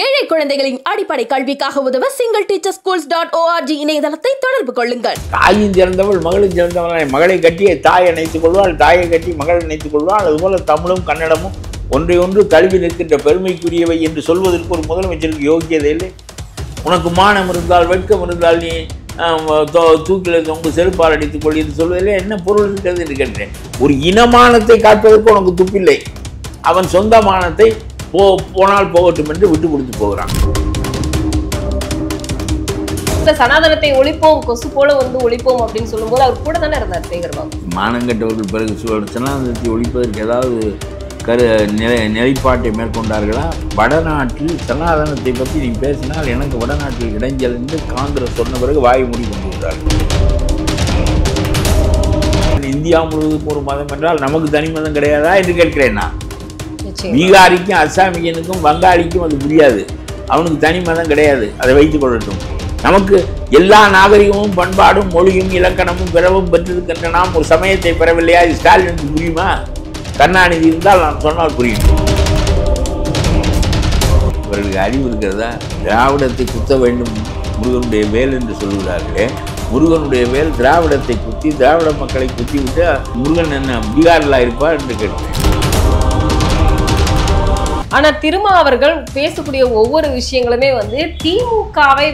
ஏழை குழந்தைகளின் அடிப்படை கல்விக்காக உதவ singleteacherschools.org இணையதளத்தை தொடர்பு கொள்ளுங்கள். தாயின் சிறந்தவள் மகளும் சிறந்தவள். மகளை கட்டிய தாய் இணைத்துக் கொள்வாள், தாயை கட்டி மகள் இணைத்துக் கொள்வாள். அதுபோல தமிழும் கன்னடமும் ஒன்றை ஒன்று தழுவி நிற்கின்ற பெருமைக்குரியவை என்று சொல்வதற்கு ஒரு முதலமைச்சருக்கு யோகியதை இல்லை. உனக்கு மானம் இருந்தால், வெட்கம் இருந்தால், நீ தூக்கில உங்கள் செருப்பால் அடித்துக் கொள் என்று சொல்வதிலே என்ன பொருள் இருக்கிறது என்று கேட்கிறேன். ஒரு இனமானத்தை காப்பதற்கு உனக்கு துப்பில்லை. அவன் சொந்த மானத்தை போனால் போகட்டும் என்று விட்டு கொடுத்து போகிறான். சனாதனத்தை ஒழிப்போம், கொசு போல ஒழிப்போம் அப்படின்னு சொல்லும்போது அவர் கூட தானே இருந்தார் சேகர்பாபு. மானங்கட்டவர்கள் பிறகு சனாதனத்தை ஒழிப்பதற்கு ஏதாவது நிலைப்பாட்டை மேற்கொண்டார்களா? வடநாட்டில் சனாதனத்தை பற்றி நீ பேசினால் எனக்கு வடநாட்டில் இடைஞ்சல் என்று காங்கிரஸ் சொன்ன பிறகு வாய் மூடி கொண்டு வந்தார்கள். இந்தியா முழுவதும் ஒரு மதம் என்றால் நமக்கு தனி மதம் கிடையாதா என்று கேட்கிறேன் நான். பீகாரிக்கும் அஸ்ஸாமியனுக்கும் வங்காளிக்கும் அது புரியாது. அவனுக்கு தனி மதம் கிடையாது, அதை வைத்துக் கொள்ளட்டும். நமக்கு எல்லா நாகரிகமும் பண்பாடும் மொழியும் இலக்கணமும் பிறவும் பெற்றிருக்கின்ற நாம் ஒரு சமயத்தை பெறவில்லையா? இது ஸ்டாலினுக்கு புரியுமா? கருணாநிதி இருந்தால் நான் சொன்னால் புரியும். இவர்களுக்கு அறிவு இருக்கிறதா? திராவிடத்தை குத்த வேண்டும் முருகனுடைய வேல் என்று சொல்கிறார்களே, முருகனுடைய வேல் திராவிடத்தை குத்தி திராவிட மக்களை குத்தி விட்டு முருகன் என்ன பீகாரில் இருப்பார் என்று கேட்கிறேன். ஆனா திருமா அவர்கள் பேசக்கூடிய ஒவ்வொரு விஷயங்களுமே திமுகவை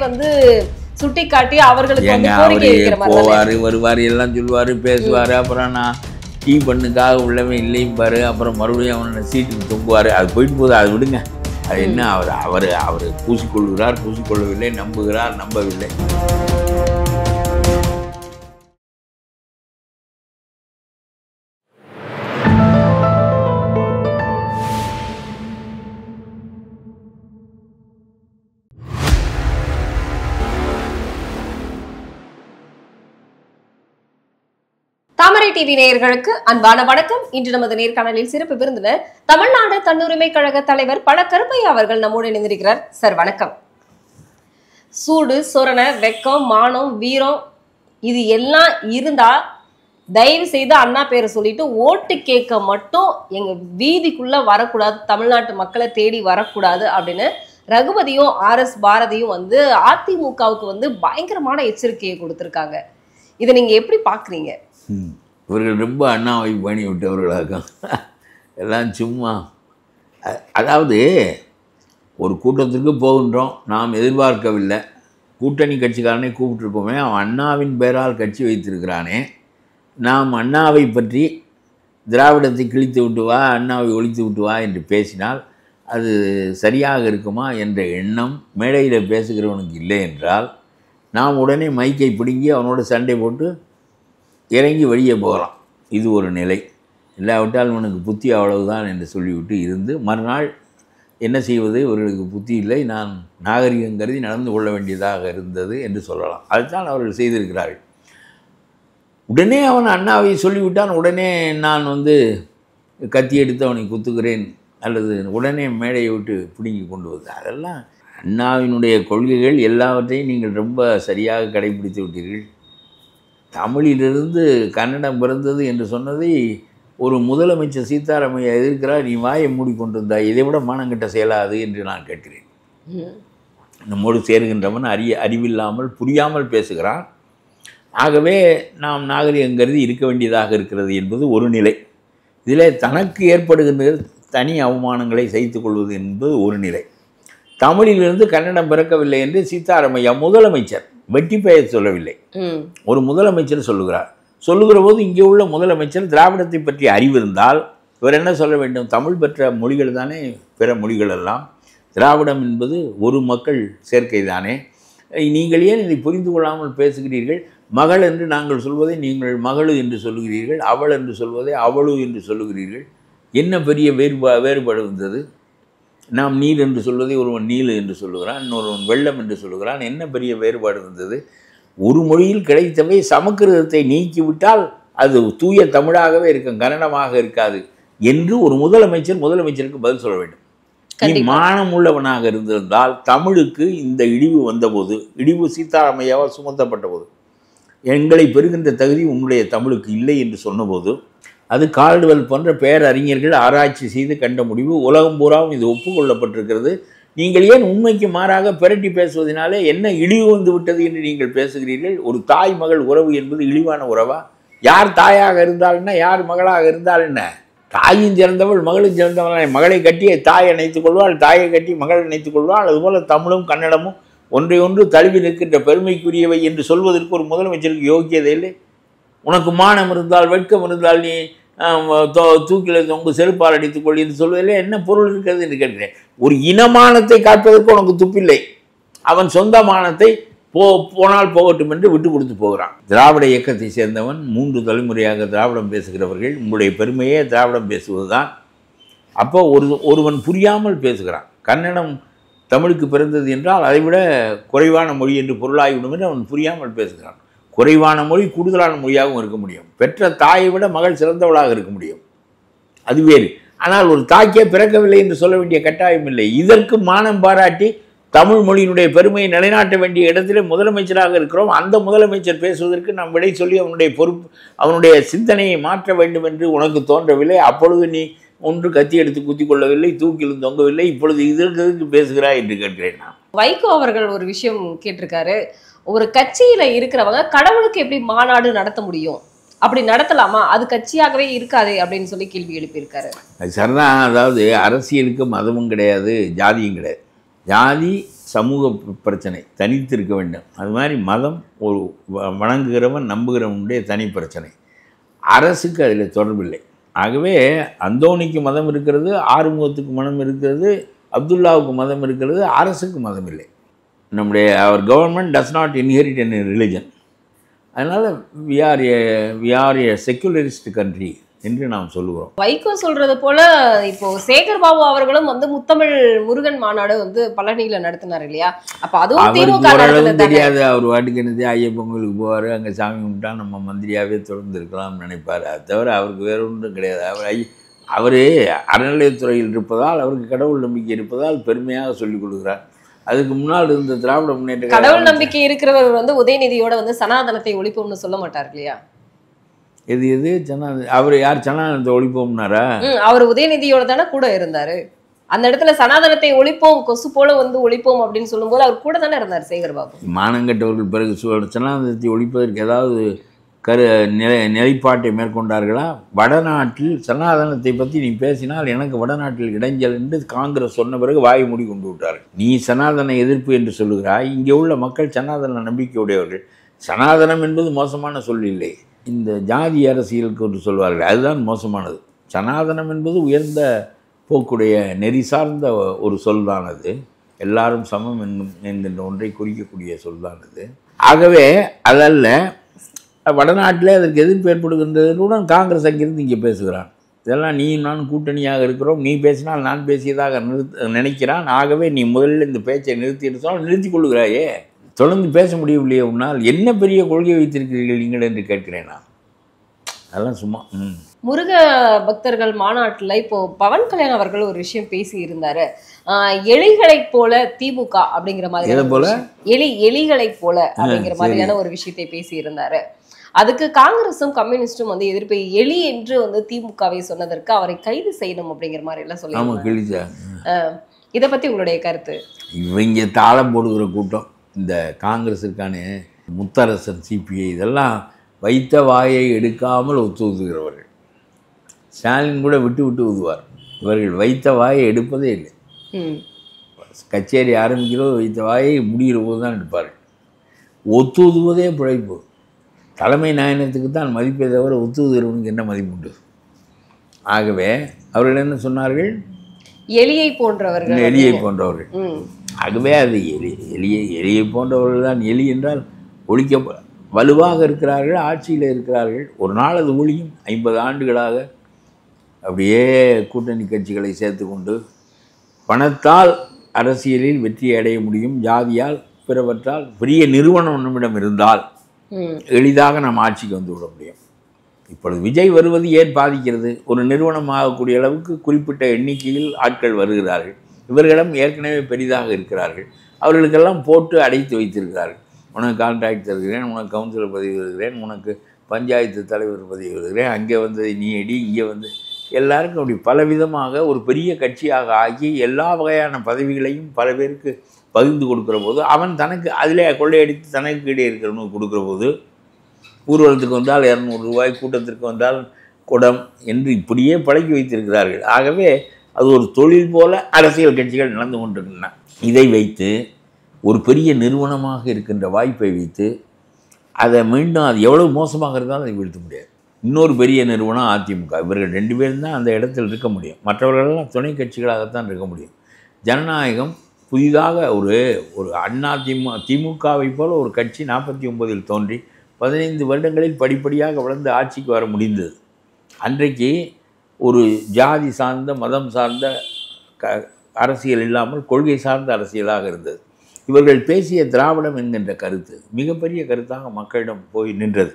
சுட்டிக்காட்டி அவர்களுக்கு போவாரு, வருவாரு, எல்லாம் சொல்லுவாரு, பேசுவாரு. அப்புறம் நான் டீ பண்ணுக்காக உள்ளவன் இல்லையும் பாரு, அப்புறம் மறுபடியும் அவனை சீட்டுக்கு தொங்குவாரு. அது போயிட்டு போகுது, அது விடுங்க. அது என்ன, அவர் பூசிக்கொள்கிறார், பூசிக்கொள்ளவில்லை, நம்புகிறார், நம்பவில்லை. தாமரை டிவி நேயர்களுக்கு அன்பான வணக்கம். இன்று நமது நேர்காணலில் சிறப்பு விருந்தினர் தமிழ்நாடு தன்னுரிமை கழக தலைவர் பழ கருப்பையா அவர்கள் நம்மோடு இணைந்திருக்கிறார். சார் வணக்கம். சூடு சொரண வெக்கம் மானம் வீரம் இது எல்லாம் இருந்தா தயவு செய்து அண்ணா பேரை சொல்லிட்டு ஓட்டு கேட்க மட்டும் எங்க வீதிக்குள்ள வரக்கூடாது, தமிழ்நாட்டு மக்களை தேடி வரக்கூடாது அப்படின்னு ரகுபதியும் RS பாரதியும் அதிமுகவுக்கு பயங்கரமான எச்சரிக்கையை கொடுத்திருக்காங்க. இதை நீங்க எப்படி பாக்குறீங்க? இவர்கள் ரொம்ப அண்ணாவை பண்ணி விட்டவர்களாக எல்லாம் சும்மா. அதாவது ஒரு கூட்டத்திற்கு போகின்றோம், நாம் எதிர்பார்க்கவில்லை. கூட்டணி கட்சிக்காரனே கூப்பிட்டுருக்கோமே, அவன் அண்ணாவின் பெயரால் கட்சி வைத்திருக்கிறானே, நாம் அண்ணாவை பற்றி திராவிடத்தை கிழித்து விட்டு வா, அண்ணாவை ஒழித்து விட்டு வா என்று பேசினால் அது சரியாக இருக்குமா என்ற எண்ணம் மேடையில் பேசுகிறவனுக்கு இல்லை என்றால் நாம் உடனே மைக்கை பிடுங்கி அவனோட சண்டை போட்டு இறங்கி வெளியே போகலாம். இது ஒரு நிலை. இல்லாவிட்டால் உனக்கு புத்தி அவ்வளவுதான் என்று சொல்லிவிட்டு இருந்து மறுநாள் என்ன செய்வது, இவர்களுக்கு புத்தி இல்லை, நான் நாகரிகம் கருதி நடந்து கொள்ள வேண்டியதாக இருந்தது என்று சொல்லலாம். அதுதான் அவர்கள் செய்திருக்கிறார்கள். உடனே அவன் அண்ணாவை சொல்லிவிட்டான், உடனே நான் கத்தி எடுத்து அவனை குத்துக்கிறேன் அல்லது உடனே மேடையை விட்டு பிடுங்கி கொண்டு வந்து, அதெல்லாம் அண்ணாவினுடைய கொள்கைகள் எல்லாவற்றையும் நீங்கள் ரொம்ப சரியாக கடைபிடித்து விட்டீர்கள். தமிழிலிருந்து கன்னடம் பிறந்தது என்று சொன்னதை ஒரு முதலமைச்சர் சீதாராமையா எதிர்க்கிறார். நீ வாயை மூடிக்கொண்டிருந்தாய், இதை விட மானங்கட்ட செயலாது என்று நான் கேட்கிறேன். நம்மோடு சேருகின்றவன் அறிவில்லாமல் புரியாமல் பேசுகிறான். ஆகவே நாம் நாகரிகம் கருதி இருக்க வேண்டியதாக இருக்கிறது என்பது ஒரு நிலை. இதில் தனக்கு ஏற்படுகின்ற தனி அவமானங்களை சகித்துக் கொள்வது என்பது ஒரு நிலை. தமிழிலிருந்து கன்னடம் பிறக்கவில்லை என்று சீதாராமையா முதலமைச்சர் வெட்டி பெயர் சொல்லவில்லை, ஒரு முதலமைச்சர் சொல்லுகிறார். சொல்லுகிற போது இங்கே உள்ள முதலமைச்சர் திராவிடத்தை பற்றி அறிவு இருந்தால் இவர் என்ன சொல்ல வேண்டும்? தமிழ் பெற்ற மொழிகள் தானே பிற மொழிகள் எல்லாம், திராவிடம் என்பது ஒரு மக்கள் சேர்க்கை தானே, நீங்கள் ஏன் இதை புரிந்து கொள்ளாமல் பேசுகிறீர்கள்? மகள் என்று நாங்கள் சொல்வதை நீங்கள் மகளு என்று சொல்லுகிறீர்கள், அவள் என்று சொல்வதை அவளு என்று சொல்லுகிறீர்கள். என்ன பெரிய வேறுபாடு வந்தது? நாம் நீர் என்று சொல்வதை ஒருவன் நீலு என்று சொல்லுகிறான், இன்னொருவன் வெள்ளம் என்று சொல்லுகிறான். என்ன பெரிய வேறுபாடு வந்தது? ஒரு மொழியில் கிடைத்தவை சமஸ்கிருதத்தை நீக்கிவிட்டால் அது தூய தமிழாகவே இருக்கும், கன்னடமாக இருக்காது என்று ஒரு முதலமைச்சருக்கு பதில் சொல்ல வேண்டும். நீ மானம் உள்ளவனாக இருந்திருந்தால் தமிழுக்கு இந்த இழிவு வந்தபோது, இழிவு சீதாராமையாவால் சுமத்தப்பட்ட போது, எங்களை பெறுகின்ற தகுதி உன்னுடைய தமிழுக்கு இல்லை என்று சொன்னபோது, அது கால்டுவெல் போன்ற பேரறிஞர்கள் ஆராய்ச்சி செய்து கண்ட முடிவு. உலகம் பூராவும் இது ஒப்புக்கொள்ளப்பட்டிருக்கிறது. நீங்கள் ஏன் உண்மைக்கு மாறாக பிரட்டி பேசுவதனாலே என்ன இழிவு வந்து விட்டது என்று நீங்கள் பேசுகிறீர்கள்? ஒரு தாய் மகள் உறவு என்பது இழிவான உறவா? யார் தாயாக இருந்தால் என்ன, யார் மகளாக இருந்தால் என்ன? தாயும் சிறந்தவள் மகளும் சிறந்தவள். மகளை கட்டி தாயை நினைத்துக் கொள்வாள், தாயை கட்டி மகளை நினைத்துக் கொள்வாள். அதுபோல தமிழும் கன்னடமும் ஒன்றை ஒன்று தழுவி நிற்கின்ற பெருமைக்குரியவை என்று சொல்வதற்கு ஒரு முதலமைச்சருக்கு யோக்கியதை இல்லை. உனக்கு மானம் இருந்தால், வெட்கம் இருந்தால் நீ தூக்கில் தொங்கு செருப்பால் அடித்துக் கொள் என்று சொல்வதில் என்ன பொருள் இருக்கிறது என்று கேட்கிறேன். ஒரு இனமானத்தை காப்பதற்கு உனக்கு துப்பில்லை. அவன் சொந்த மானத்தை போனால் போகட்டும் என்று விட்டு கொடுத்து போகிறான். திராவிட இயக்கத்தை சேர்ந்தவன் 3 தலைமுறையாக திராவிடம் பேசுகிறவர்கள். உங்களுடைய பெருமையே திராவிடம் பேசுவது தான். அப்போ ஒருவன் புரியாமல் பேசுகிறான். கன்னடம் தமிழுக்கு பிறந்தது என்றால் அதைவிட குறைவான மொழி என்று பொருளாகிவிடும் என்று அவன் புரியாமல் பேசுகிறான். குறைவான மொழி கூடுதலான மொழியாகவும் இருக்க முடியும். பெற்ற தாயை விட மகள் சிறந்தவளாக இருக்க முடியும், அது வேறு. ஆனால் ஒரு தாய்க்கே பிறக்கவில்லை என்று சொல்ல வேண்டிய கட்டாயம் இல்லை. இதற்கு மானம் பாராட்டி தமிழ் மொழியினுடைய பெருமையை நிலைநாட்ட வேண்டிய இடத்திலே முதலமைச்சராக இருக்கிறோம். அந்த முதலமைச்சர் பேசுவதற்கு நாம் விடை சொல்லி அவனுடைய சிந்தனையை மாற்ற வேண்டும் என்று உனக்கு தோன்றவில்லை. அப்பொழுது நீ ஒன்று கத்தி எடுத்து குத்தி கொள்ளவில்லை, தூக்கிலும் தொங்கவில்லை. இப்பொழுது இதற்கு பேசுகிறாய் என்று கேட்கிறேன். நான் வைகோ அவர்கள் ஒரு விஷயம் கேட்டிருக்காரு. ஒரு கட்சியில இருக்கிறவங்க கடவுளுக்கு எப்படி மாநாடு நடத்த முடியும், அப்படி நடத்தலாமா, அது கட்சியாகவே இருக்காது அப்படின்னு சொல்லி கேள்வி எழுப்பியிருக்காரு. அது சரிதான். அதாவது அரசியலுக்கு மதமும் கிடையாது, ஜாதியும் கிடையாது. ஜாதி சமூக பிரச்சனை, தனித்து இருக்க வேண்டும். அது மாதிரி மதம் ஒரு வணங்குகிறவன் நம்புகிறவனுடைய தனி பிரச்சனை. அரசுக்கு அதில் தொடர்பில்லை. ஆகவே அந்தோணிக்கு மதம் இருக்கிறது, ஆறுமுகத்துக்கு மதம் இருக்கிறது, அப்துல்லாவுக்கு மதம் இருக்கிறது, அரசுக்கு மதம் இல்லை. அவர் government does not inherit an religion. அதனால் we are a secularist country என்று நாம் சொல்லுகிறோம். வைகோ சொல்றது போல இப்போ சேகர் பாபு அவர்களும் முத்தமிழ் முருகன் மாநாடு பழனியில நடத்தினார் இல்லையா? அப்ப அதுவும் தெரியாது. அவர் வாட்டுக்கு என்னது ஐயப்பொங்கலுக்கு போவார், அங்கே சாமி கும்பிட்டா நம்ம மந்திரியாவே தொடர்ந்து இருக்கலாம்னு நினைப்பார். அது தவிர அவருக்கு வேற ஒன்றும் கிடையாது. அவர் அறநிலையத்துறையில் இருப்பதால், அவருக்கு கடவுள் நம்பிக்கை இருப்பதால் பெருமையாக சொல்லிக் கொடுக்குறார். அதுக்கு முன்னால் இருந்த திராவிட முன்னேற்ற கடவுள் நம்பிக்கை இருக்கிறவர் உதயநிதியோட சனாதனத்தை ஒழிப்போம்னு சொல்ல மாட்டார் இல்லையா? எது சனாதன? அவர் யார் சனாதனத்தை ஒழிப்போம்னாரா? அவர் உதயநிதியோட தானே கூட இருந்தாரு. அந்த இடத்துல சனாதனத்தை ஒழிப்போம், கொசு போல ஒழிப்போம் அப்படின்னு சொல்லும்போது அவர் கூட தானே இருந்தார் சேகர் பாபு. மானங்கட்டவர்கள் பிறகு சனாதனத்தை ஒழிப்பதற்கு ஏதாவது நிலைப்பாட்டை மேற்கொண்டார்களா? வடநாட்டில் சனாதனத்தை பற்றி நீ பேசினால் எனக்கு வடநாட்டில் இடைஞ்சல் என்று காங்கிரஸ் சொன்ன பிறகு வாய் மூடி கொண்டு விட்டார்கள். நீ சனாதன எதிர்ப்பு என்று சொல்லுகிறாய். இங்கே உள்ள மக்கள் சனாதன நம்பிக்கையுடையவர்கள். சனாதனம் என்பது மோசமான சொல் இல்லை. இந்த ஜாதி அரசியலுக்கு ஒன்று சொல்வார்கள், அதுதான் மோசமானது. சனாதனம் என்பது உயர்ந்த போக்குடைய நெறி சார்ந்த ஒரு சொல்தானது. எல்லாரும் சமம் என்கின்ற ஒன்றை குறிக்கக்கூடிய சொல்தானது. ஆகவே அதல்ல வடநாட்டிலே அதற்கு எதிர்ப்பு ஏற்படுகின்றதுடன் காங்கிரஸ் அங்கிருந்து இங்கே பேசுகிறான். இதெல்லாம் நீ நானும் கூட்டணியாக இருக்கிறோம், நீ பேசினால் நான் பேசியதாக நினைக்கிறான். ஆகவே நீ முதலில் இந்த பேச்சை நிறுத்திட்டு சொன்னால் நிறுத்தி கொள்ளுகிறாயே, தொடர்ந்து பேச முடியவில்லையே உன்னால். என்ன பெரிய கொள்கை வைத்திருக்கிறீர்கள் நீங்கள் என்று கேட்கிறேன் நான். அதெல்லாம் சும்மா. முருக பக்தர்கள் மாநாட்டில் இப்போ பவன் கல்யாண் அவர்கள் ஒரு விஷயம் பேசி இருந்தாரு. எலிகளை போல திமுக அப்படிங்கிற மாதிரி, எலிகளை போல அப்படிங்கிற மாதிரியான ஒரு விஷயத்தை பேசி இருந்தாரு. அதுக்கு காங்கிரஸும் கம்யூனிஸ்டும் எதிர்ப்பு, எலி என்று திமுகவை சொன்னதற்கு அவரை கைது செய்யணும் அப்படிங்கிற மாதிரி எல்லாம் சொல்லி. இதை பத்தி உங்களுடைய கருத்து? இவங்க தாளம் போடுகிற கூட்டம் இந்த காங்கிரஸிற்கான முத்தரசன், சிபிஐ இதெல்லாம் வைத்த வாயை எடுக்காமல் ஒத்துவதுகிறவர்கள். ஸ்டாலின் கூட விட்டு விட்டு ஊதுவார். இவர்கள் வைத்த வாயை எடுப்பதே இல்லை. கச்சேரி ஆரம்பிக்கிறோம், வைத்த வாயை முடிகிற போது தான் எடுப்பார்கள். ஒத்துவதுவதே பிழைப்பு. தலைமை நாயனத்துக்கு தான் மதிப்பை தவிர ஒத்துவதுகிறவனுக்கு என்ன மதிப்பு உண்டு? ஆகவே அவர்கள் என்ன சொன்னார்கள்? எலியை போன்றவர்கள், எலியை போன்றவர்கள். ஆகவே அது எலியை போன்றவர்கள் தான். எலி என்றால் ஒழிக்க வலுவாக இருக்கிறார்கள், ஆட்சியில் இருக்கிறார்கள். ஒரு நாள் அது ஒழியும். 50 ஆண்டுகளாக அப்படியே கூட்டணி கட்சிகளை சேர்த்து கொண்டு பணத்தால் அரசியலில் வெற்றி அடைய முடியும். ஜாதியால் பிறவற்றால் பெரிய நிறுவனம் நம்மிடம் இருந்தால் எளிதாக நாம் ஆட்சிக்கு வந்து விட முடியும். இப்பொழுது விஜய் வருவது ஏன் பாதிக்கிறது? ஒரு நிறுவனம் ஆகக்கூடிய அளவுக்கு குறிப்பிட்ட எண்ணிக்கையில் ஆட்கள் வருகிறார்கள். இவர்களிடம் ஏற்கனவே பெரிதாக இருக்கிறார்கள். அவர்களுக்கெல்லாம் போட்டு அடைத்து வைத்திருக்கிறார்கள். உனக்கு கான்ட்ராக்ட் தருகிறேன், உனக்கு கவுன்சிலர் பதவி வருகிறேன், உனக்கு பஞ்சாயத்து தலைவர் பதவி வருகிறேன், அங்கே வந்து நீ அடி, இங்கே வந்து எல்லாருக்கும் அப்படி பலவிதமாக ஒரு பெரிய கட்சியாக ஆகி எல்லா வகையான பதவிகளையும் பல பேருக்கு பகிர்ந்து கொடுக்குற போது அவன் தனக்கு அதிலே கொள்ளையடித்து தனக்கு இடையே இருக்கிறவனுக்கு கொடுக்குற போது ஊர்வலத்துக்கு வந்தால் 200 ரூபாய், கூட்டத்திற்கு வந்தால் குடம் என்று இப்படியே பழக்கி வைத்திருக்கிறார்கள். ஆகவே அது ஒரு தொழில் போல அரசியல் கட்சிகள் நடந்து கொண்டிருக்கின்றன. இதை வைத்து ஒரு பெரிய நிறுவனமாக இருக்கின்ற வாய்ப்பை வைத்து அதை மீண்டும் அது எவ்வளவு மோசமாக இருந்தாலும் அதை வீழ்த்த முடியாது. இன்னொரு பெரிய நிறுவனம் அதிமுக. இவர்கள் 2 பேரும் தான் அந்த இடத்தில் இருக்க முடியும். மற்றவர்களெல்லாம் துணை கட்சிகளாகத்தான் இருக்க முடியும். ஜனநாயகம் புதிதாக ஒரு திமுகவை போல ஒரு கட்சி 49இல் தோன்றி 15 வருடங்களில் படிப்படியாக வளர்ந்து ஆட்சிக்கு வர முடிந்தது. அன்றைக்கு ஒரு ஜாதி சார்ந்த மதம் சார்ந்த அரசியல் இல்லாமல் கொள்கை சார்ந்த அரசியலாக இருந்தது. இவர்கள் பேசிய திராவிடம் என்கின்ற கருத்து மிகப்பெரிய கருத்தாக மக்களிடம் போய் நின்றது.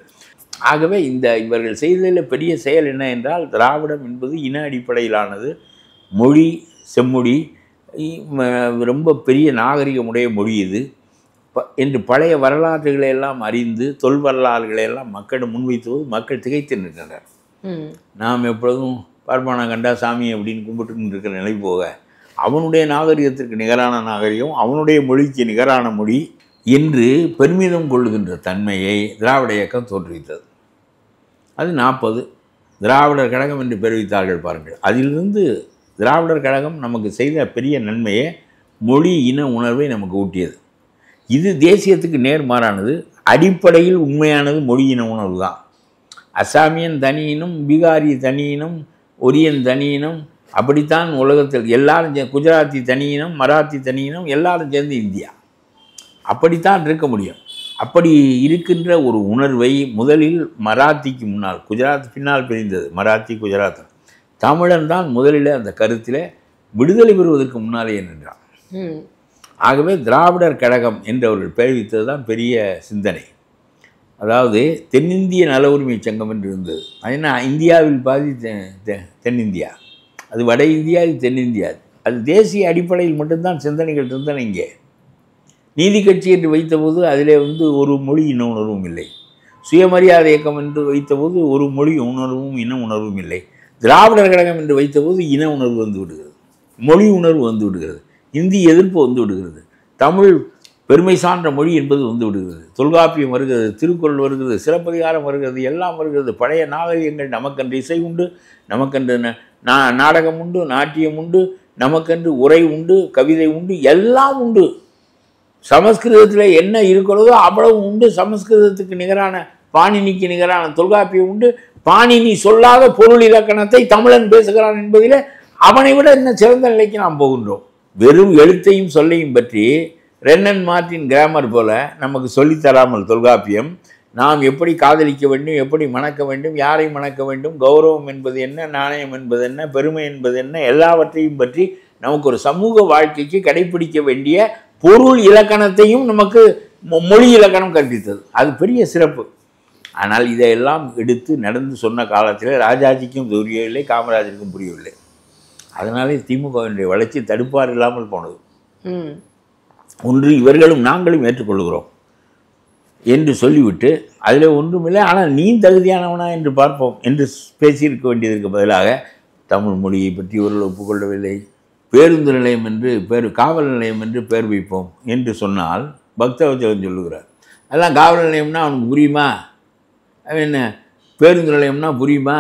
ஆகவே இவர்கள் செய்ததில் பெரிய செயல் என்ன என்றால், திராவிடம் என்பது இன அடிப்படையிலானது, மொழி செம்மொழி, ரொம்ப பெரிய நாகரிகமுடைய மொழி இது என்று பழைய வரலாற்றுகளை எல்லாம் அறிந்து தொல் வரலாறுகளை எல்லாம் மக்களிடம் முன்வைத்துவது மக்கள் திகைத்து நிற்கின்றனர். நாம் எப்பொழுதும் பார்ப்பானா கண்டா சாமி அப்படின்னு கும்பிட்டு இருக்கிற நிலை போக அவனுடைய நாகரிகத்திற்கு நிகரான நாகரிகம், அவனுடைய மொழிக்கு நிகரான மொழி என்று பெருமிதம் கொள்ளுகின்ற தன்மையை திராவிட இயக்கம் தோற்றுவித்தது. அது 40 திராவிடர் கழகம் என்று பெருவித்தார்கள் பாருங்கள். அதிலிருந்து திராவிடர் கழகம் நமக்கு செய்த பெரிய நன்மையே மொழி இன உணர்வை நமக்கு ஊட்டியது. இது தேசியத்துக்கு நேர்மாறானது. அடிப்படையில் உண்மையானது மொழி இன உணர்வு தான். அசாமியன் தனியினும், பீகாரி தனியினும், ஒரியன் தனியினும், அப்படித்தான் உலகத்தில் எல்லாரும் குஜராத்தி தனியினம், மராத்தி தனியினம், எல்லாரும் சேர்ந்து இந்தியா. அப்படித்தான் இருக்க முடியும். அப்படி இருக்கின்ற ஒரு உணர்வை முதலில் மராத்திக்கு முன்னால், குஜராத் பின்னால் பிரிந்தது, மராத்தி குஜராத், தமிழன் தான் முதலில் அந்த கருத்தில் விடுதலை பெறுவதற்கு முன்னாலே நின்றான். ஆகவே திராவிடர் கழகம் என்று அவர்கள் பெயர்வித்தது தான் பெரிய சிந்தனை. அதாவது தென்னிந்திய நல உரிமை சங்கம் என்று இருந்தது. அது என்ன, இந்தியாவில் பாதி தென்னிந்தியா, அது வட இந்தியா, இது தென்னிந்தியா. அது தேசிய அடிப்படையில் மட்டும்தான் சிந்தனைகள் இருந்தன. இங்கே நீதி கட்சி என்று வைத்தபோது அதிலே ஒரு மொழி இன உணர்வும் இல்லை. சுயமரியாதை இயக்கம் என்று வைத்தபோது ஒரு மொழி உணர்வும் இன உணர்வும் இல்லை. திராவிடர் கழகம் என்று வைத்தபோது இன உணர்வு வந்து விடுகிறது, மொழி உணர்வு வந்து விடுகிறது, இந்தி எதிர்ப்பு வந்து விடுகிறது, தமிழ் பெருமை சான்ற மொழி என்பது வந்து விடுகிறது, தொல்காப்பியம் வருகிறது, திருக்குறள் வருகிறது, சிலப்பதிகாரம் வருகிறது, எல்லாம் வருகிறது. பழைய நாகரிகங்கள், நமக்கென்று இசை உண்டு, நமக்கென்று நாடகம் உண்டு, நாட்டியம் உண்டு, நமக்கென்று உரை உண்டு, கவிதை உண்டு, எல்லாம் உண்டு. சமஸ்கிருதத்தில் என்ன இருக்கிறதோ அவ்வளவு உண்டு. சமஸ்கிருதத்துக்கு நிகரான, பாணினிக்கு நிகரான தொல்காப்பியம் உண்டு. பாணினி சொல்லாத பொருள் இலக்கணத்தை தமிழன் பேசுகிறான் என்பதில் அவனை விட இன்னும் சிறந்த நிலைக்கு நாம் போகின்றோம். வெறும் எழுத்தையும் சொல்லையும் பற்றி ரென்னன் மார்ட்டின் கிராமர் போல நமக்கு சொல்லித்தராமல் தொல்காப்பியம் நாம் எப்படி காதலிக்க வேண்டும், எப்படி மணக்க வேண்டும், யாரை மணக்க வேண்டும், கௌரவம் என்பது என்ன, நாணயம் என்பது என்ன, பெருமை என்பது என்ன, எல்லாவற்றையும் பற்றி நமக்கு ஒரு சமூக வாழ்க்கைக்கு கடைபிடிக்க வேண்டிய பொருள் இலக்கணத்தையும் நமக்கு மொழி இலக்கணம் கற்பித்தது. அது பெரிய சிறப்பு. ஆனால் இதையெல்லாம் எடுத்து நடந்து சொன்ன காலத்தில் ராஜாஜிக்கும் புரியவில்லை, காமராஜருக்கும் புரியவில்லை. அதனாலே திமுகவினுடைய வளர்ச்சி தடுப்பார் இல்லாமல் போனது. ஒன்று இவர்களும் நாங்களும் ஏற்றுக்கொள்கிறோம் என்று சொல்லிவிட்டு அதில் ஒன்றுமில்லை, ஆனால் நீ தகுதியானவனா என்று பார்ப்போம் என்று பேசியிருக்க வேண்டியதற்கு பதிலாக தமிழ் மொழியை பற்றி இவர்கள் ஒப்புக்கொள்ளவில்லை. பேருந்து நிலையம் என்று காவல் நிலையம் என்று பேர் வைப்போம் என்று சொன்னால் பக்தவச்சலம் சொல்லுகிறார். அதெல்லாம் காவல் நிலையம்னா அவனுக்கு புரியுமா? என்ன பேருந்து நிலையம்னா புரியுமா?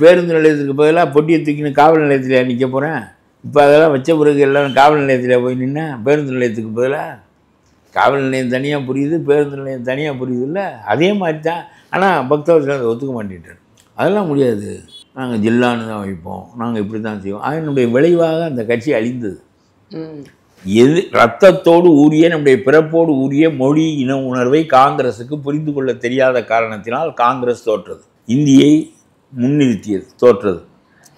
பேருந்து நிலையத்துக்கு பதிலாக பொட்டியை தூக்கின்னு காவல் நிலையத்தில் நிற்க போகிறேன். இப்போ அதெல்லாம் வச்ச பிறகு எல்லோரும் காவல் நிலையத்தில் போய் நின்னா பேருந்து நிலையத்துக்கு பதிலாக காவல் நிலையம் தனியாக புரியுது, பேருந்து நிலையம் தனியாக புரியுது இல்லை? அதே மாதிரி தான். ஆனால் பக்தவச்சலம் அதை ஒத்துக்க மாட்டேன்ட்டார். அதெல்லாம் முடியாது, நாங்கள் ஜில்லான்னு தான் வைப்போம், நாங்கள் இப்படி தான் செய்வோம். அதனுடைய விளைவாக அந்த கட்சி அழிந்தது. ரத்தத்தோடு ஊறிய, நம்முடைய பிறப்போடு ஊறிய மொழி இன உணர்வை காங்கிரஸுக்கு புரிந்து கொள்ள தெரியாத காரணத்தினால் காங்கிரஸ் தோற்றது, இந்தியை முன்னிறுத்தியது, தோற்றது.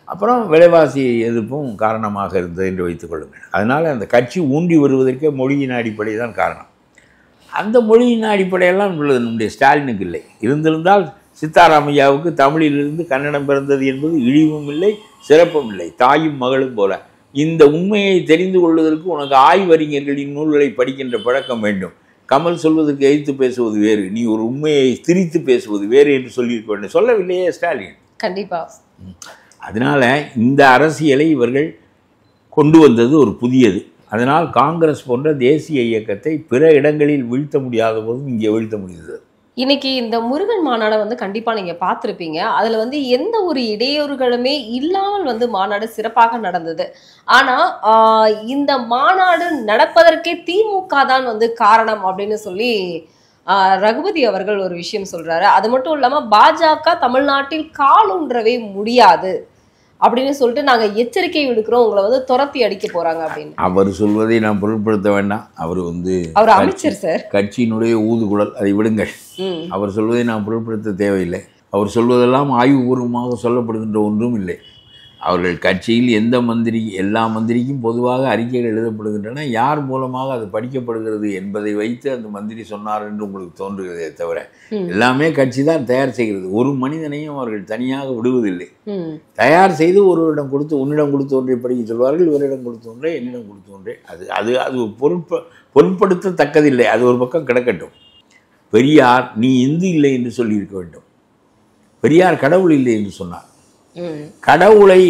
அப்புறம் விலைவாசி எதிர்ப்பும் காரணமாக இருந்தது என்று வைத்துக் கொள்ளுங்கள். அதனால் அந்த கட்சி ஊண்டி வருவதற்கே மொழியின் அடிப்படை தான் காரணம். அந்த மொழியின் அடிப்படையெல்லாம் உள்ளது நம்முடைய ஸ்டாலினுக்கு இல்லை. இருந்திருந்தால் சித்தாராமையாவுக்கு தமிழிலிருந்து கன்னடம் பிறந்தது என்பது இழிவும் இல்லை, சிறப்பும் இல்லை, தாயும் மகளும் போல. இந்த உண்மையை தெரிந்து கொள்வதற்கு உனக்கு ஆய்வறிஞர்களின் நூல்களை படிக்கின்ற பழக்கம் வேண்டும். கமல் சொல்வதற்கு எதிர்த்து பேசுவது வேறு, நீ ஒரு உண்மையை திரித்து பேசுவது வேறு என்று சொல்லியிருக்க வேண்டும். சொல்லவில்லையே ஸ்டாலின். கண்டிப்பா. அதனால் இந்த அரசியலை இவர்கள் கொண்டு வந்தது ஒரு புதியது. அதனால் காங்கிரஸ் போன்ற தேசிய இயக்கத்தை பிற இடங்களில் வீழ்த்த முடியாத போதும் இங்கே வீழ்த்த முடிந்தது. இன்னைக்கு இந்த முருகன் மாநாடை கண்டிப்பா நீங்க பார்த்திருப்பீங்க. அதுல எந்த ஒரு இடையூறுகளுமே இல்லாமல் மாநாடு சிறப்பாக நடந்தது. ஆனா இந்த மாநாடு நடப்பதற்கே திமுக தான் காரணம் அப்படின்னு சொல்லி ரகுபதி அவர்கள் ஒரு விஷயம் சொல்றாரு. அது மட்டும் இல்லாம பாஜக தமிழ்நாட்டில் காலூன்றவே முடியாது அப்படின்னு சொல்லிட்டு நாங்க எச்சரிக்கை விடுக்கிறோம், உங்களை துரத்தி அடிக்க போறாங்க அப்படின்னு. அவர் சொல்வதை நான் பொருட்படுத்த வேண்டாம். அவர் அமைச்சர் சார், கட்சியினுடைய ஊதுகுழல், அதை விடுங்கள். அவர் சொல்வதை நான் பொருட்படுத்த தேவையில்லை. அவர் சொல்வதெல்லாம் ஆய்வுபூர்வமாக சொல்லப்படுகின்ற ஒன்றும் இல்லை. அவர்கள் கட்சியில் எந்த மந்திரி, எல்லா மந்திரிக்கும் பொதுவாக அறிக்கைகள் எழுதப்படுகின்றன. யார் மூலமாக அது படிக்கப்படுகிறது என்பதை வைத்து அந்த மந்திரி சொன்னார் என்று உங்களுக்கு தோன்றுகிறதே தவிர எல்லாமே கட்சி தான் தயார் செய்கிறது. ஒரு மனிதனையும் அவர்கள் தனியாக விடுவதில்லை. தயார் செய்து ஒருவரிடம் கொடுத்து, உன்னிடம் கொடுத்த ஒன்றை படிக்க சொல்வார்கள், இவரிடம் கொடுத்த ஒன்றை, என்னிடம் கொடுத்த ஒன்றை. அது பொருட்படுத்தத்தக்கதில்லை. அது ஒரு பக்கம் கிடக்கட்டும். பெரியார் நீ இந்து இல்லை என்று சொல்லியிருக்க வேண்டும். பெரியார் கடவுள் இல்லை என்று சொன்னார். கடவுளை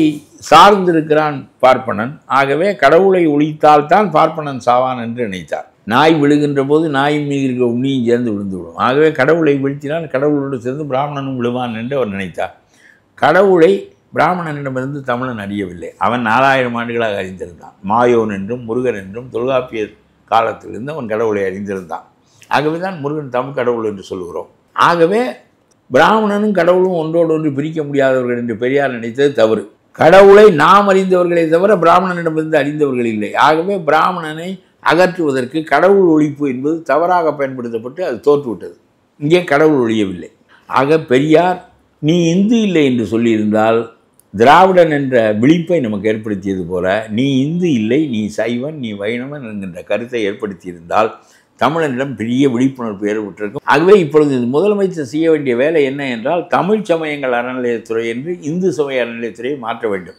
சார்ந்திருக்கிறான் பார்ப்பனன். ஆகவே கடவுளை ஒழித்தால்தான் பார்ப்பனன் சாவான் என்று நினைத்தார். நாய் விழுகின்ற போது நாயின் மீது இருக்கிற உண்ணியும் சேர்ந்து விழுந்து விடும். ஆகவே கடவுளை வீழ்த்தினால் கடவுளோடு சேர்ந்து பிராமணனும் விழுவான் என்று அவர் நினைத்தார். கடவுளை பிராமணனிடமிருந்து தமிழன் அறியவில்லை. அவன் 4000 ஆண்டுகளாக அறிந்திருந்தான். மாயோன் என்றும் முருகன் என்றும் தொல்காப்பிய காலத்திலிருந்து அவன் கடவுளை அறிந்திருந்தான். ஆகவே தான் முருகன் தமிழ் கடவுள் என்று சொல்கிறோம். ஆகவே பிராமணனும் கடவுளும் ஒன்றோடு ஒன்று பிரிக்க முடியாதவர்கள் என்று பெரியார் நினைத்தது தவறு. கடவுளை நாம் அறிந்தவர்களே தவிர பிராமணனிடமிருந்து அறிந்தவர்கள் இல்லை. ஆகவே பிராமணனை அகற்றுவதற்கு கடவுள் ஒழிப்பு என்பது தவறாக பயன்படுத்தப்பட்டு அது தோற்றுவிட்டது. இங்கே கடவுள் ஒழியவில்லை. ஆக பெரியார் நீ இந்து இல்லை என்று சொல்லியிருந்தால் திராவிடன் என்ற விழிப்பை நமக்கு ஏற்படுத்தியது போல நீ இந்து இல்லை, நீ சைவன், நீ வைணவன் என்கின்ற கருத்தை ஏற்படுத்தியிருந்தால் தமிழனிடம் பெரிய விழிப்புணர்வு ஏற்பட்டிருக்கும். ஆகவே இப்பொழுது முதலமைச்சர் செய்ய வேண்டிய வேலை என்ன என்றால் தமிழ் சமயங்கள் அறநிலையத்துறை என்று இந்து சமய அறநிலையத்துறையை மாற்ற வேண்டும்.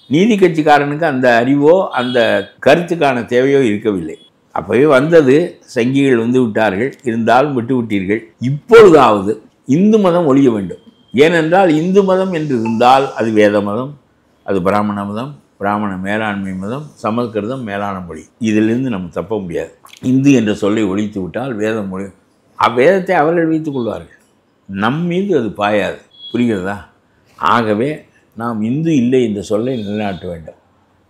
நீதி கட்சிக்காரனுக்கு அந்த அறிவோ அந்த கருத்துக்கான தேவையோ இருக்கவில்லை. அப்போவே வந்தது, சங்கிகள் வந்து விட்டார்கள், இருந்தாலும் விட்டு விட்டீர்கள். இப்பொழுதாவது இந்து மதம் ஒழிய வேண்டும். ஏனென்றால் இந்து மதம் என்று இருந்தால் அது வேத மதம், அது பிராமண மதம், பிராமண மேலாண்மை மதம், சமஸ்கிருதம் மேலான மொழி. இதிலிருந்து நம்ம தப்ப முடியாது. இந்து என்ற சொல்லை ஒழித்து விட்டால் வேத மொழி, அவ்வேதத்தை அவர்கள் வைத்துக் கொள்வார்கள். நம் மீது அது பாயாது. புரிகிறதா? ஆகவே நாம் இந்து இல்லை என்ற சொல்லை நிலைநாட்ட வேண்டும்.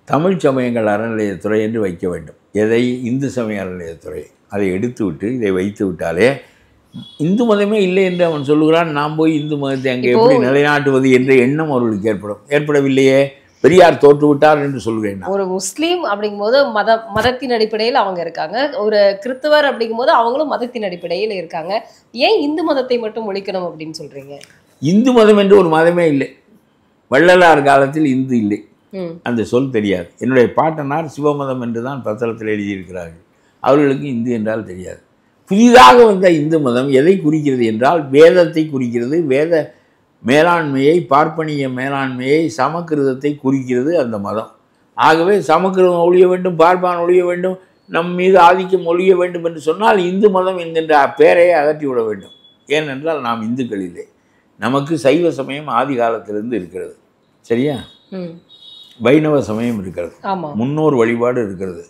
தமிழ் சமயங்கள் அறநிலையத்துறை என்று வைக்க வேண்டும். எதை? இந்து சமய அறநிலையத்துறை. அதை எடுத்துவிட்டு இதை வைத்து விட்டாலே இந்து மதமே இல்லை என்று அவன் சொல்லுகிறான். நாம் போய் இந்து மதத்தை அங்கே எப்படி நிலைநாட்டுவது என்ற எண்ணம் அவர்களுக்கு ஏற்படவில்லையே. பெரியார் தோற்றுவிட்டார் என்று சொல்கிறேன். ஒரு முஸ்லீம் அப்படிங்கும்போது மதத்தின் அடிப்படையில் அவங்க இருக்காங்க, ஒரு கிறிஸ்தவர் அப்படிங்கும்போது அவங்களும் மதத்தின் அடிப்படையில் இருக்காங்க. ஏன் இந்து மதத்தை மட்டும் ஒழிக்கணும் அப்படின்னு சொல்றீங்க? இந்து மதம் என்று ஒரு மதமே இல்லை. வள்ளலார் காலத்தில் இந்து இல்லை, அந்த சொல் தெரியாது. என்னுடைய பாட்டனார் சிவமதம் என்று தான் பத்திரத்தில் எழுதியிருக்கிறார்கள். அவர்களுக்கு இந்து என்றால் தெரியாது. புதிதாக வந்த இந்து மதம் எதை குறிக்கிறது என்றால் வேதத்தை குறிக்கிறது. வேத மேலாண்மையை, பார்ப்பனிய மேலாண்மையை, சமக்கிருதத்தை குறிக்கிறது அந்த மதம். ஆகவே சமக்கிருதம் ஒழிய வேண்டும், பார்ப்பான் ஒழிய வேண்டும், நம் மீது ஆதிக்கம் ஒழிய வேண்டும் என்று சொன்னால் இந்து மதம் என்கின்ற பெயரையே அகற்றிவிட வேண்டும். ஏனென்றால் நாம் இந்துக்கள் இல்லை. நமக்கு சைவ சமயம் ஆதி காலத்திலிருந்து இருக்கிறது. சரியா? வைணவ சமயம் இருக்கிறது, முன்னோர் வழிபாடு இருக்கிறது,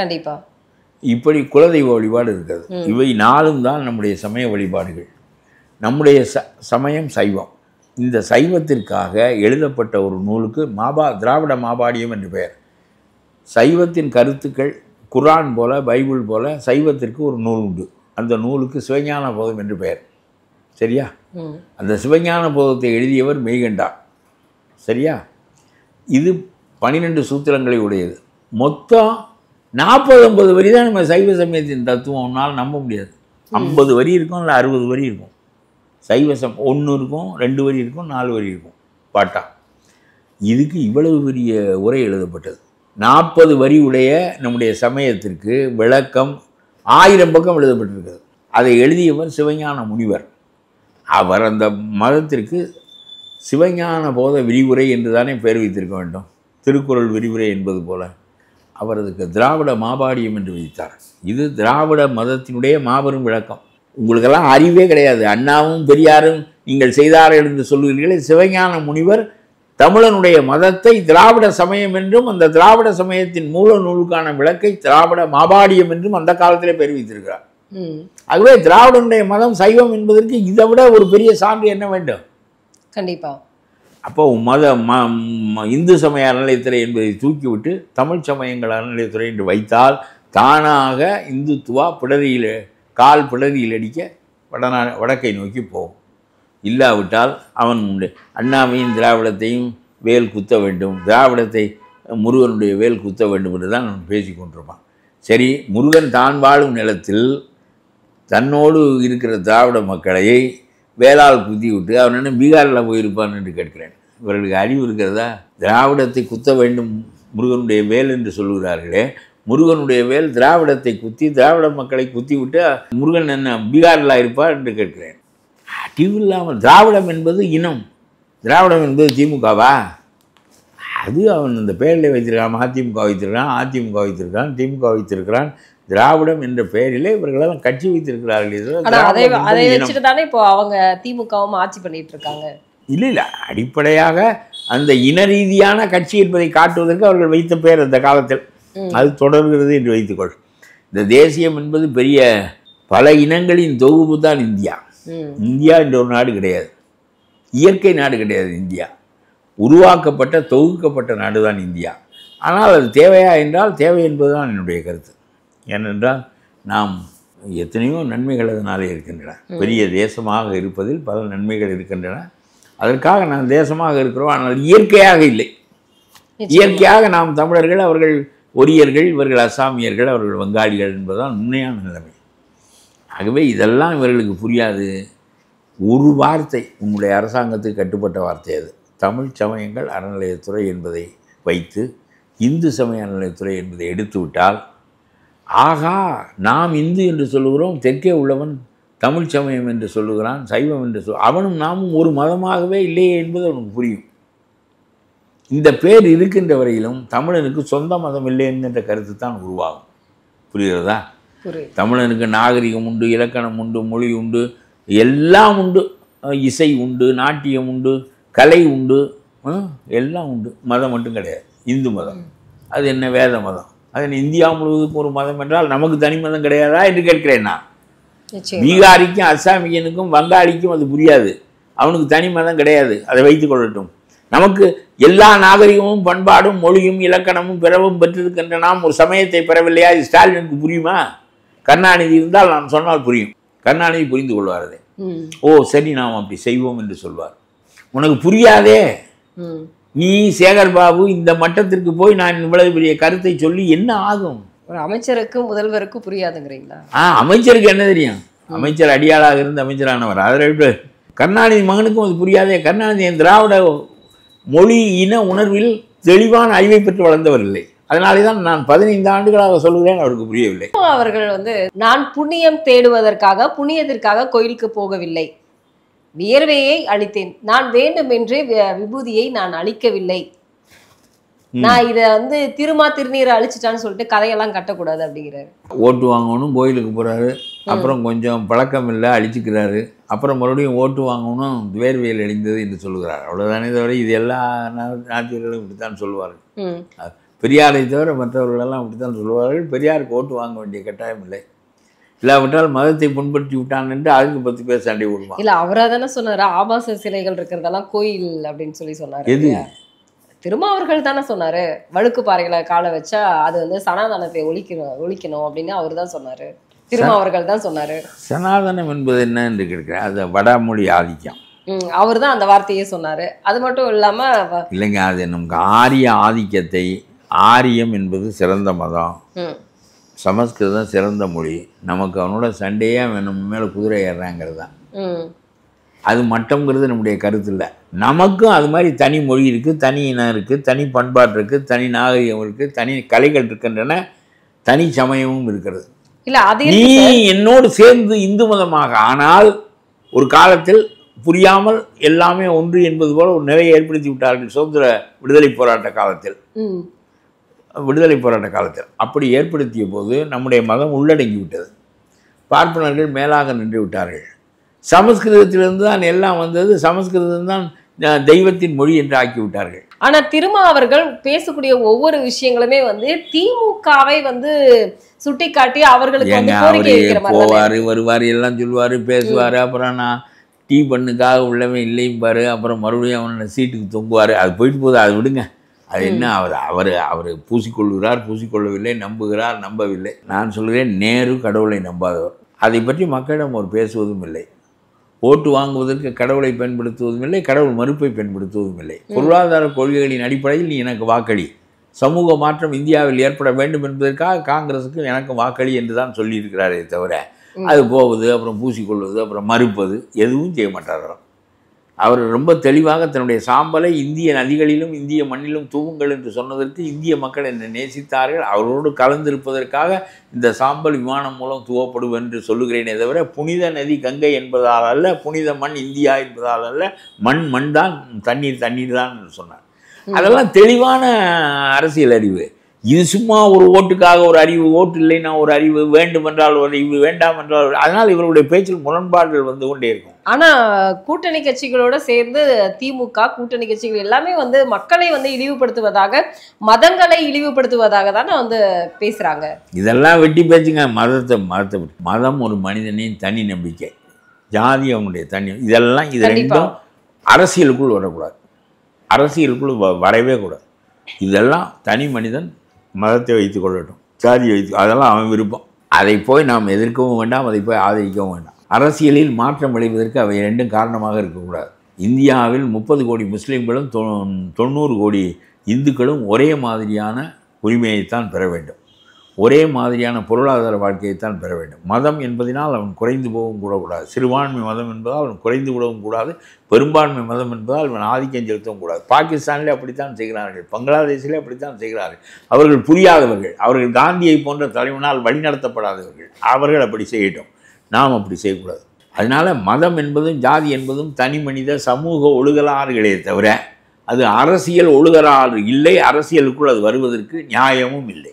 கண்டிப்பா. இப்படி குலதெய்வ வழிபாடு இருக்கிறது. இவை 4ம் தான் நம்முடைய சமய வழிபாடுகள். நம்முடைய சமயம் சைவம். இந்த சைவத்திற்காக எழுதப்பட்ட ஒரு நூலுக்கு திராவிட மாபாடியம் என்று பெயர். சைவத்தின் கருத்துக்கள் குர்ஆன் போல, பைபிள் போல சைவத்திற்கு ஒரு நூல் உண்டு. அந்த நூலுக்கு சிவஞான போதம் என்று பெயர். சரியா? அந்த சிவஞான போதத்தை எழுதியவர் மெய்கண்டார். சரியா? இது 12 சூத்திரங்களை உடையது. மொத்தம் 40-50 வரி தான் நம்ம சைவ சமயத்தின் தத்துவம்னால் நம்ப முடியாது. 50 வரி இருக்கும், இல்லை 60 வரி இருக்கும். சைவ 1 இருக்கும், 2 வரி இருக்கும், 4 வரி இருக்கும் பாட்டா. இதுக்கு இவ்வளவு பெரிய உரை எழுதப்பட்டது. 40 வரி உடைய நம்முடைய சமயத்திற்கு விளக்கம் 1000 பக்கம் எழுதப்பட்டிருக்கிறது. அதை எழுதியவர் சிவஞான முனிவர். அவர் அந்த மதத்திற்கு சிவஞான போத விரிவுரை என்று தானே பெயர் வைத்திருக்க வேண்டும். திருக்குறள் விரிவுரை என்பது போல அவர் அதுக்கு திராவிட மாபாடியம் என்று வைத்தார். இது திராவிட மதத்தினுடைய மாபெரும் விளக்கம். உங்களுக்கெல்லாம் அறிவே கிடையாது. அண்ணாவும் பெரியாரும் நீங்கள் செய்தார்கள் என்று சொல்லுகிறீர்களே, சிவஞான முனிவர் தமிழனுடைய மதத்தை திராவிட சமயம் என்றும் அந்த திராவிட சமயத்தின் மூல நூலுக்கான விளக்கை திராவிட மாபாடியம் என்றும் அந்த காலத்திலே தெரிவித்திருக்கிறார். ஆகவே திராவிடனுடைய மதம் சைவம் என்பதற்கு இதை விட ஒரு பெரிய சான்று என்ன வேண்டும்? கண்டிப்பா. அப்போ இந்து சமய அறநிலையத்துறை என்பதை தூக்கிவிட்டு தமிழ் சமயங்கள் அறநிலையத்துறை என்று வைத்தால் தானாக இந்துத்துவா பிடரியில் கால் பிடரியில் அடிக்க வடக்கை நோக்கி போகும். இல்லாவிட்டால் அவன் அண்ணாவையும் திராவிடத்தையும் வேல் குத்த வேண்டும், திராவிடத்தை முருகனுடைய வேல் குத்த வேண்டும் என்று தான் அவன் பேசி கொண்டிருப்பான். சரி, முருகன் தான் வாழும் நிலத்தில் தன்னோடு இருக்கிற திராவிட மக்களை வேளால் குத்தி விட்டு அவன் என்ன பீகாரில் போயிருப்பான் என்று கேட்கிறேன். இவர்களுக்கு அறிவு இருக்கிறதா? திராவிடத்தை குத்த வேண்டும் முருகனுடைய வேல் என்று சொல்லுகிறார்களே, முருகனுடைய வேல் திராவிடத்தை குத்தி திராவிட மக்களை குத்தி விட்டு முருகன் என்ன பீகாரில் இருப்பார் என்று கேட்கிறேன். அறிவு இல்லாமல் திராவிடம் என்பது இனம், திராவிடம் என்பது திமுகவா? அது அவன் இந்த பெயரில் வைத்திருக்கான். அதிமுக வைத்திருக்கான், அதிமுக வைத்திருக்கான், திமுக வைத்திருக்கிறான். திராவிடம் என்ற பெயரிலே இவர்களெல்லாம் கட்சி வைத்திருக்கிறார்கள். அதை வச்சுட்டு தானே இப்போ அவங்க திமுகவும் ஆட்சி பண்ணிட்டு இருக்காங்க. இல்லை, அடிப்படையாக அந்த இன ரீதியான கட்சி என்பதை காட்டுவதற்கு அவர்கள் வைத்த பெயர் அந்த காலத்தில் அது தொடர்கிறது என்று வைத்துக்கொள். இந்த தேசியம் என்பது பெரிய பல இனங்களின் தொகுப்பு தான் இந்தியா. இந்தியா என்ற ஒரு நாடு கிடையாது, இயற்கை நாடு கிடையாது. இந்தியா உருவாக்கப்பட்ட தொகுக்கப்பட்ட நாடு தான் இந்தியா. ஆனால் அது தேவையா என்றால் தேவை என்பதுதான் என்னுடைய கருத்து. ஏனென்றால் நாம் எத்தனையோ நன்மைகள் அதனாலே இருக்கின்றன. பெரிய தேசமாக இருப்பதில் பல நன்மைகள் இருக்கின்றன. அதற்காக நாம் தேசமாக இருக்கிறோம், ஆனால் இயற்கையாக இல்லை. இயற்கையாக நாம் தமிழர்கள், அவர்கள் ஒரியர்கள், இவர்கள் அசாமியர்கள், அவர்கள் வங்காளிகள் என்பதுதான் உண்மையான நிலைமை. ஆகவே இதெல்லாம் இவர்களுக்கு புரியாது. ஒரு வார்த்தை உங்களுடைய அரசாங்கத்துக்கு கட்டுப்பட்ட வார்த்தை அது. தமிழ் சமயங்கள் அறநிலையத்துறை என்பதை வைத்து இந்து சமய அறநிலையத்துறை என்பதை எடுத்துவிட்டால், ஆகா நாம் இந்து என்று சொல்லுகிறோம், தெற்கே உள்ளவன் தமிழ் சமயம் என்று சொல்லுகிறான், சைவம் என்று அவனும் நாமும் ஒரு மதமாகவே இல்லையே என்பது அவனுக்கு புரியும். இந்த பேர் இருக்கின்ற வரையிலும் தமிழனுக்கு சொந்த மதம் இல்லை என்கின்ற கருத்து தான் உருவாகும். புரிகிறதா? தமிழனுக்கு நாகரிகம் உண்டு, இலக்கணம் உண்டு, மொழி உண்டு, எல்லாம் உண்டு, இசை உண்டு, நாட்டியம் உண்டு, கலை உண்டு, எல்லாம் உண்டு. மதம் மட்டும் கிடையாது. இந்து மதம் அது என்ன வேத மதம்? அது என்ன இந்தியா முழுவதுக்கும் ஒரு மதம் என்றால் நமக்கு தனி மதம் கிடையாதா என்று கேட்கிறேன் நான். பீகாரிக்கும் அசாமியனுக்கும் வங்காளிக்கும் அது புரியாது. அவனுக்கு தனி மதம் கிடையாது, அதை வைத்துக் கொள்ளட்டும். நமக்கு எல்லா நாகரிகமும் பண்பாடும் மொழியும் இலக்கணமும் பிறவும் பெற்றிருக்கின்ற நாம் ஒரு சமயத்தை பெறவில்லையா? இது ஸ்டாலினுக்கு புரியுமா? கருணாநிதி இருந்தால் நான் சொன்னால் புரியும். கருணாநிதி புரிந்து கொள்வார் அதை. ஓ சரி, நாம் அப்படி செய்வோம் என்று சொல்வார். உனக்கு புரியாதே. நீ சேகர் பாபு இந்த மட்டத்திற்கு போய் நான் இவ்வளவு பெரிய கருத்தை சொல்லி என்ன ஆகும்? ஒரு அமைச்சருக்கு முதல்வருக்கு புரியாதுங்கிறீங்களா? அமைச்சருக்கு என்ன தெரியும்? அமைச்சர் அடியாளாக இருந்து அமைச்சரானவர். அதை விட்டு கருணாநிதி மகனுக்கும் அது புரியாதே. கருணாநிதி என் திராவிட மொழி இன உணர்வில் தெளிவான அறிவை பெற்று வளர்ந்தவர் இல்லை. அதனாலே தான் நான் 15 ஆண்டுகளாக சொல்லுகிறேன், அவருக்கு புரியவில்லை. அவர்கள் நான் புண்ணியம் தேடுவதற்காக புண்ணியத்திற்காக கோயிலுக்கு போகவில்லை, வியர்வையை அளித்தேன், நான் வேண்டுமென்றே விபூதியை நான் அளிக்கவில்லை, நான் இதை திருமா திருநீரை அழிச்சிட்டான்னு சொல்லிட்டு கதையெல்லாம் கட்டக்கூடாது அப்படிங்கிறாரு. ஓட்டு வாங்கணும் கோயிலுக்கு போறாரு, அப்புறம் கொஞ்சம் பழக்கம் இல்லை அழிச்சுக்கிறாரு, அப்புறம் மறுபடியும் ஓட்டு வாங்கணும் வேர்வையில் அழிந்தது என்று சொல்லுகிறார். அவ்வளவுதானே தவிர இது எல்லா நாட்டியர்களும் இப்படித்தான் சொல்லுவார்கள். பெரியாரை தவிர மற்றவர்களெல்லாம் அப்படித்தான் சொல்லுவார்கள். பெரியாருக்கு ஓட்டு வாங்க வேண்டிய கட்டாயம் இல்லை. இல்லாவிட்டால் மதத்தை புண்படுத்தி விட்டான் என்று அதுக்கு 10 பேர் சண்டை விடுவான். இல்ல அவரா தானே சொன்னாரு ஆபாச சிலைகள் இருக்கிறதெல்லாம் கோயில் அப்படின்னு சொல்லி எது? திருமாவர்கள் தானே சொன்னாரு. வழுக்கு பாறைகளை காலை வச்சா அது சனாதனத்தை ஒழிக்கணும் அப்படின்னு அவர் தான் சொன்னாரு. திருமாவர்கள் தான் சொன்னாரு. சனாதனம் என்பது என்ன என்று கேட்கிறேன். அது வடமொழி ஆதிக்கம். அவர் தான் அந்த வார்த்தையே சொன்னாரு. அது மட்டும் இல்லாம இல்லைங்க, அது நமக்கு ஆரிய ஆதிக்கத்தை, ஆரியம் என்பது சிறந்த மதம், சமஸ்கிருதம் சிறந்த மொழி, நமக்கு அவனோட சண்டையே நம்ம மேலே குதிரை ஏறுறாங்கிறது தான். அது மட்டம்ங்கிறது நம்முடைய கருத்து இல்லை. நமக்கும் அது மாதிரி தனி மொழி இருக்குது, தனி இனம் இருக்குது, தனி பண்பாடு இருக்குது, தனி நாகரிகம் இருக்குது, தனி கலைகள் இருக்கின்றன, தனி சமயமும் இருக்கிறது. நீ என்னோடு சேர்ந்து இந்து மதமாக ஆனால் ஒரு காலத்தில் புரியாமல் எல்லாமே ஒன்று என்பது போல ஒரு நிலையை ஏற்படுத்தி விட்டார்கள். சுதந்திர விடுதலை போராட்ட காலத்தில் அப்படி ஏற்படுத்திய போது நம்முடைய மதம் உள்ளடங்கி விட்டது. பார்ப்பனர்கள் மேலாக நின்று விட்டார்கள். சமஸ்கிருதத்திலிருந்து தான் எல்லாம் வந்தது, சமஸ்கிருதம் தான் தெய்வத்தின் மொழி என்று ஆக்கிவிட்டார்கள். ஆனா திருமா அவர்கள் பேசக்கூடிய ஒவ்வொரு விஷயங்களுமே வந்து திமுகவை வந்து சுட்டிக்காட்டி அவர்களுக்கு வந்து கோரிக்கை வைக்கிற மாதிரி போவாரு வருவார் எல்லாம் சொல்லுவார் பேசுவார். அப்புறம் நான் டீ பண்ணுக்காக உள்ளவன் இல்லையும் பாரு, அப்புறம் மறுபடியும் அவனை சீட்டுக்கு தொங்குவார். அது போயிட்டு போகுது, அது விடுங்க. அது என்ன அவர் பூசிக்கொள்கிறார், பூசிக்கொள்ளவில்லை, நம்புகிறார், நம்பவில்லை. நான் சொல்கிறேன், நேரு கடவுளை நம்பாதவர். அதை பற்றி மக்களிடம் ஒரு பேசுவதும் இல்லை. ஓட்டு வாங்குவதற்கு கடவுளை பயன்படுத்துவதும் இல்லை, கடவுள் மறுப்பை பயன்படுத்துவதும் இல்லை. பொருளாதார கொள்கைகளின் அடிப்படையில் நீ எனக்கு வாக்களி, சமூக மாற்றம் இந்தியாவில் ஏற்பட வேண்டும் என்பதற்காக காங்கிரஸுக்கு எனக்கு வாக்களி என்று தான் சொல்லியிருக்கிறாரே தவிர அது போவது, அப்புறம் பூசிக்கொள்வது, அப்புறம் மறுப்பது எதுவும் செய்ய மாட்டாராம். அவர் ரொம்ப தெளிவாக தன்னுடைய சாம்பலை இந்திய நதிகளிலும் இந்திய மண்ணிலும் தூவுங்கள் என்று சொன்னதற்கு இந்திய மக்கள் என்னை நேசித்தார்கள், அவரோடு கலந்திருப்பதற்காக இந்த சாம்பல் விமானம் மூலம் தூவப்படும் என்று சொல்லுகிறேனே தவிர புனித நதி கங்கை என்பதால் அல்ல, புனித மண் இந்தியா என்பதால் அல்ல, மண் தான், தண்ணீர் தான் என்று சொன்னார். அதெல்லாம் தெளிவான அரசியல் அறிவு. இது சும்மா ஒரு ஓட்டுக்காக ஒரு அறிவு, ஓட்டு இல்லைன்னா ஒரு அறிவு, வேண்டும் என்றால் ஒரு அறிவு, வேண்டாம் என்றால். அதனால் இவருடைய பேச்சில் முரண்பாடுகள் வந்து கொண்டே இருக்கும். ஆனா கூட்டணி கட்சிகளோட சேர்ந்து திமுக கூட்டணி கட்சிகள் எல்லாமே வந்து மக்களை வந்து இழிவுபடுத்துவதாக, மதங்களை இழிவுபடுத்துவதாக தானே வந்து பேசுறாங்க. இதெல்லாம் வெட்டி பேச்சுங்க. மதம் ஒரு மனிதனின் தனி நம்பிக்கை, ஜாதி அவனுடைய தனி, இதெல்லாம் இது ரெண்டும் அரசியலுக்குள் வரக்கூடாது, அரசியலுக்குள் வரவே கூடாது. இதெல்லாம் தனி மனிதன் மதத்தை வைத்து கொள்ளட்டும், ஜாதியை வைத்து, அதெல்லாம் அவன் விருப்பம். அதை போய் நாம் எதிர்க்கவும் வேண்டாம், அதை போய் ஆதரிக்கவும் வேண்டாம். அரசியலில் மாற்றம் விளைவதற்கு அவை ரெண்டும் காரணமாக இருக்கக்கூடாது. இந்தியாவில் 30 கோடி முஸ்லீம்களும் 90 கோடி இந்துக்களும் ஒரே மாதிரியான உரிமையைத்தான் பெற வேண்டும், ஒரே மாதிரியான பொருளாதார வாழ்க்கையைத்தான் பெற வேண்டும். மதம் என்பதனால் அவன் குறைந்து போகவும் கூடக்கூடாது, சிறுபான்மை மதம் என்பதால் அவன் குறைந்து விடவும் கூடாது, பெரும்பான்மை மதம் என்பதால் அவன் ஆதிக்கம் செலுத்தவும் கூடாது. பாகிஸ்தானிலே அப்படித்தான் செய்கிறார்கள், பங்களாதேஷிலே அப்படித்தான் செய்கிறார்கள். அவர்கள் புரியாதவர்கள், அவர்கள் காந்தியை போன்ற தலைவனால் வழிநடத்தப்படாதவர்கள், அவர்கள் அப்படி செய்யட்டும், நாம் அப்படி செய்யக்கூடாது. அதனால் மதம் என்பதும் ஜாதி என்பதும் தனி மனித சமூக ஒழுகலாறுகளே தவிர அது அரசியல் ஒழுகலாறு இல்லை. அரசியலுக்குள் அது வருவதற்கு நியாயமும் இல்லை.